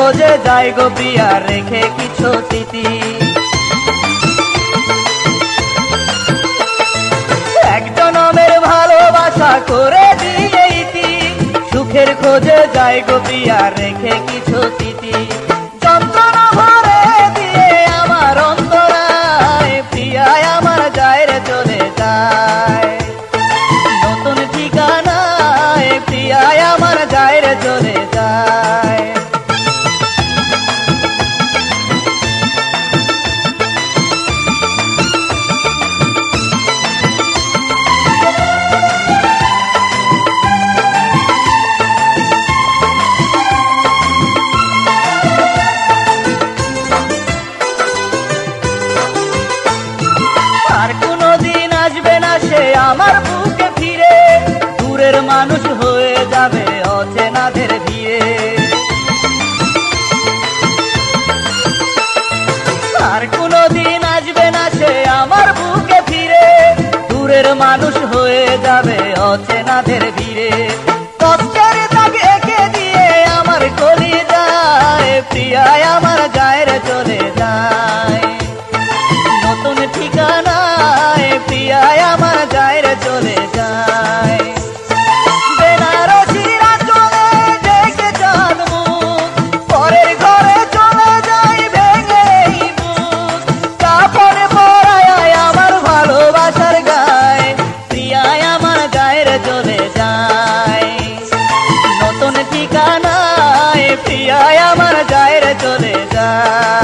খোঁজে যায় গো প্রিয়া রেখে কিছু স্মৃতি। এক জনমের ভালোবাসা করে দিয়ে ইতি, সুখের খোঁজে যায় গো প্রিয়া রেখে কিছু স্মৃতি। যন্ত্রণা ভরে দিয়ে আমার অন্তরায় প্রিয়া আমার যায় রে চলে যায় নতুন ঠিকানায়, প্রিয়া আমার যায় রে চলে যায়। আর কোনদিন আসবে না সে আমার বুকে ফিরে, দূরের মানুষ হয়ে যাবে অচেনাদের ভিড়ে। আর কোনদিন আসবে না সে আমার বুকে ফিরে, দূরের মানুষ হয়ে যাবে অচেনাদের ভিড়ে। কষ্টের দাগ এঁকে দিয়ে আমার কলিজায় প্রিয়া আমার যায় রে চলে যায় নতুন ঠিকানায়, প্রিয়া আমার যায় রে চলে যায়। বেনারসির আঁচলে ঢেকে চাঁদ মুখ, পরের ঘরে চলে যায় ভেঙে এই বুক। কাপড় পরায় আমার ভালোবাসার গায়ে, প্রিয়া আমার যায় রে চলে যায় নতুন ঠিকানায়, প্রিয়া আমার যায় রে চলে যায়।